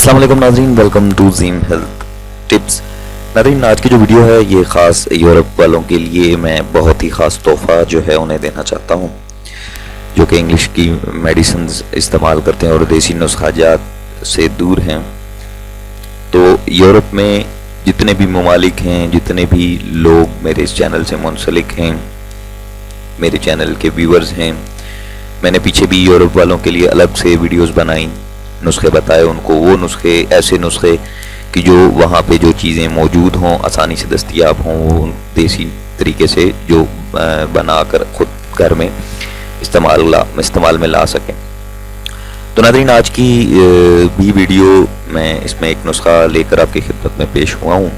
السلام علیکم ناظرین، ویلکم ٹو زیم ہیلتھ ٹپس۔ ناظرین، آج کی جو ویڈیو ہے یہ خاص یورپ والوں کے لیے میں بہت ہی خاص تحفہ جو ہے انہیں دینا چاہتا ہوں، جو کہ انگلش کی میڈیسنز استعمال کرتے ہیں اور دیسی نسخہ جات سے دور ہیں۔ تو یورپ میں جتنے بھی ممالک ہیں، جتنے بھی لوگ میرے اس چینل سے منسلک ہیں، میرے چینل کے ویورز ہیں، میں نے پیچھے بھی یورپ والوں کے لیے الگ سے ویڈیوز بنائیں، نسخے بتائے ان کو، وہ نسخے ایسے نسخے کہ جو وہاں پہ جو چیزیں موجود ہوں آسانی سے دستیاب ہوں، وہ دیسی طریقے سے جو بنا کر خود گھر میں استعمال میں لا سکیں۔ تو ناظرین، آج کی بھی ویڈیو میں اس میں ایک نسخہ لے کر آپ کی خدمت میں پیش ہوا ہوں،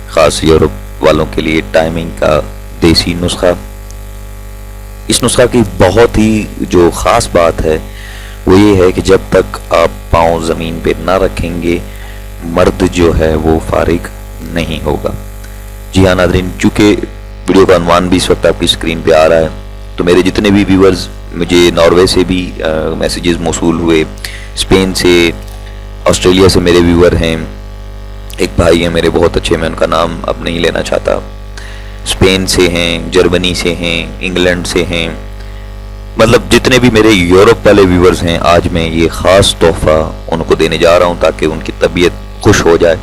خاص یورپ والوں کے لیے ٹائمنگ کا دیسی نسخہ۔ اس نسخہ کی بہت ہی جو خاص بات ہے وہ یہ ہے کہ جب تک آپ پاؤں زمین پہ نہ رکھیں گے مرد جو ہے وہ فارغ نہیں ہوگا۔ جی ہاں ناظرین، چونکہ ویڈیو کا عنوان بھی اس وقت آپ کی اسکرین پہ آ رہا ہے، تو میرے جتنے بھی ویورز، مجھے ناروے سے بھی میسیجز موصول ہوئے، اسپین سے، آسٹریلیا سے میرے ویور ہیں، ایک بھائی ہیں میرے بہت اچھے، میں ان کا نام اب نہیں لینا چاہتا، اسپین سے ہیں، جرمنی سے ہیں، انگلینڈ سے ہیں، مطلب جتنے بھی میرے یورپ والے ویورز ہیں، آج میں یہ خاص تحفہ ان کو دینے جا رہا ہوں تاکہ ان کی طبیعت خوش ہو جائے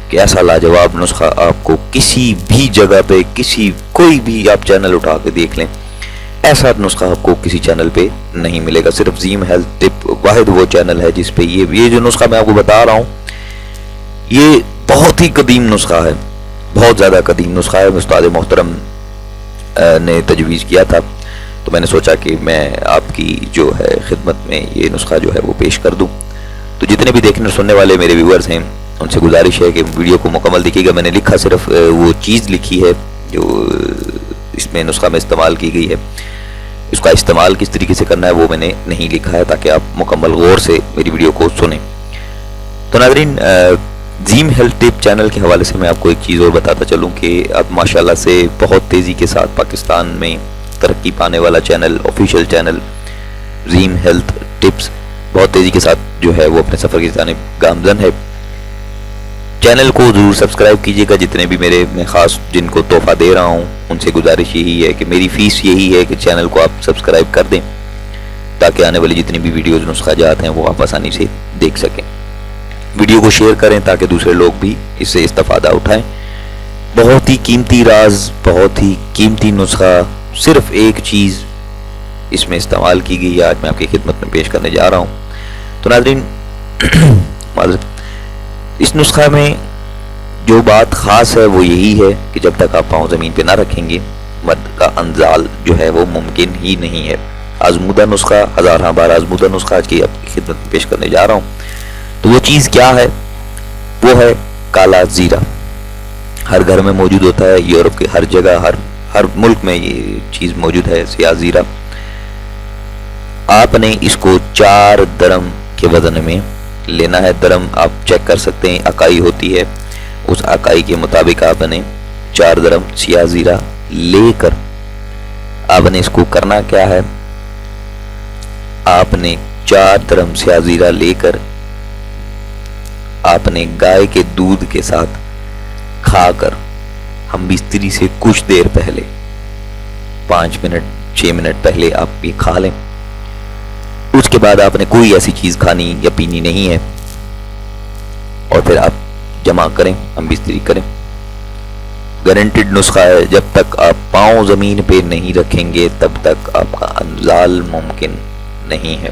کہ ایسا لاجواب نسخہ آپ کو کسی بھی جگہ پہ، کوئی بھی آپ چینل اٹھا کے دیکھ لیں، ایسا نسخہ آپ کو کسی چینل پہ نہیں ملے گا۔ صرف زیم ہیلتھ ٹپ واحد وہ چینل ہے جس پہ یہ جو نسخہ میں آپ کو بتا رہا ہوں یہ بہت ہی قدیم نسخہ ہے، بہت زیادہ قدیم نسخہ ہے۔ استاد محترم نے تجویز کیا تھا تو میں نے سوچا کہ میں آپ کی جو ہے خدمت میں یہ نسخہ جو ہے وہ پیش کر دوں۔ تو جتنے بھی دیکھنے سننے والے میرے ویورز ہیں ان سے گزارش ہے کہ ویڈیو کو مکمل دیکھیے گا۔ میں نے لکھا صرف وہ چیز لکھی ہے جو اس میں نسخہ میں استعمال کی گئی ہے، اس کا استعمال کس طریقے سے کرنا ہے وہ میں نے نہیں لکھا ہے تاکہ آپ مکمل غور سے میری ویڈیو کو سنیں۔ تو ناظرین، زیم ہیلتھ ٹپ چینل کے حوالے سے میں آپ کو ایک چیز اور بتاتا چلوں کہ اب ماشاءاللہ سے بہت تیزی کے ساتھ پاکستان میں ترقی پانے والا چینل، آفیشیل چینل زیم ہیلتھ ٹپس بہت تیزی کے ساتھ جو ہے وہ اپنے سفر کی جانب گامزن ہے۔ چینل کو ضرور سبسکرائب کیجیے گا۔ جتنے بھی میں خاص جن کو تحفہ دے رہا ہوں ان سے گزارش یہی ہے کہ میری فیس یہی ہے کہ چینل کو آپ سبسکرائب کر دیں تاکہ آنے والی جتنی بھی ویڈیوز نسخہ جات ہیں وہ آپ آسانی سے دیکھ سکیں۔ ویڈیو کو شیئر کریں تاکہ دوسرے لوگ بھی اس سے استفادہ اٹھائیں۔ بہت ہی قیمتی راز، بہت ہی قیمتی نسخہ، صرف ایک چیز اس میں استعمال کی گئی ہے، آج میں آپ کی خدمت میں پیش کرنے جا رہا ہوں۔ تو ناظرین، اس نسخہ میں جو بات خاص ہے وہ یہی ہے کہ جب تک آپ پاؤں زمین پہ نہ رکھیں گے مرد کا انزال جو ہے وہ ممکن ہی نہیں ہے۔ آزمودہ نسخہ، ہزارہ بار آزمودہ نسخہ آج کی آپ کی خدمت میں پیش کرنے جا رہا ہوں۔ تو وہ چیز کیا ہے؟ وہ ہے کالا زیرہ۔ ہر گھر میں موجود ہوتا ہے، یورپ کے ہر جگہ، ہر ملک میں یہ چیز موجود ہے، سیاہ زیرہ۔ آپ نے اس کو 4 درم کے وزن میں لینا ہے۔ درم آپ چیک کر سکتے ہیں، اکائی ہوتی ہے، اس اکائی کے مطابق آپ نے 4 درم سیاہ زیرہ لے کر آپ نے اس کو کرنا کیا ہے؟ آپ نے 4 درم سیاہ زیرہ لے کر آپ نے گائے کے دودھ کے ساتھ کھا کر، ہم بستری سے کچھ دیر پہلے 5 منٹ 6 منٹ پہلے آپ یہ کھا لیں۔ اس کے بعد آپ نے کوئی ایسی چیز کھانی یا پینی نہیں ہے، اور پھر آپ جمع کریں، ہم بستری کریں۔ گارنٹیڈ نسخہ ہے، جب تک آپ پاؤں زمین پہ نہیں رکھیں گے تب تک آپ کا انزال ممکن نہیں ہے۔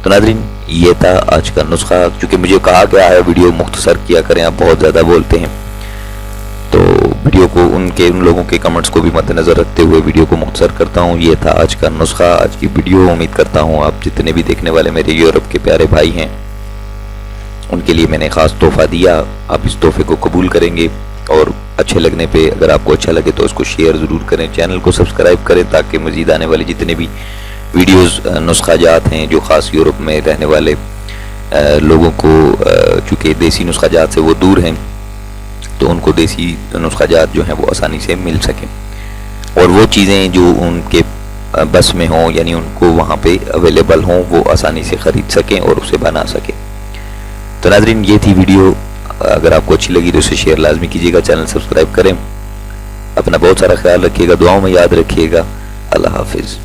تو ناظرین، یہ تھا آج کا نسخہ۔ چونکہ مجھے کہا گیا ہے ویڈیو مختصر کیا کریں، آپ بہت زیادہ بولتے ہیں، تو ویڈیو کو ان لوگوں کے کمنٹس کو بھی مد نظر رکھتے ہوئے ویڈیو کو مختصر کرتا ہوں۔ یہ تھا آج کا نسخہ، آج کی ویڈیو۔ امید کرتا ہوں آپ جتنے بھی دیکھنے والے میرے یورپ کے پیارے بھائی ہیں ان کے لیے میں نے خاص تحفہ دیا، آپ اس تحفے کو قبول کریں گے، اور اچھے لگنے پہ اگر آپ کو اچھا لگے تو اس کو شیئر ضرور کریں، چینل کو سبسکرائب کریں تاکہ مزید آنے والی جتنے بھی ویڈیوز نسخہ جات ہیں جو خاص یورپ میں رہنے والے لوگوں کو، چونکہ دیسی نسخہ جات سے وہ دور ہیں تو ان کو دیسی نسخہ جات جو ہیں وہ آسانی سے مل سکیں، اور وہ چیزیں جو ان کے بس میں ہوں، یعنی ان کو وہاں پہ اویلیبل ہوں، وہ آسانی سے خرید سکیں اور اسے بنا سکیں۔ تو ناظرین یہ تھی ویڈیو، اگر آپ کو اچھی لگی تو اسے شیئر لازمی کیجیے گا، چینل سبسکرائب کریں، اپنا بہت سارا خیال رکھیے گا، دعاؤں میں یاد رکھیے گا، اللہ حافظ۔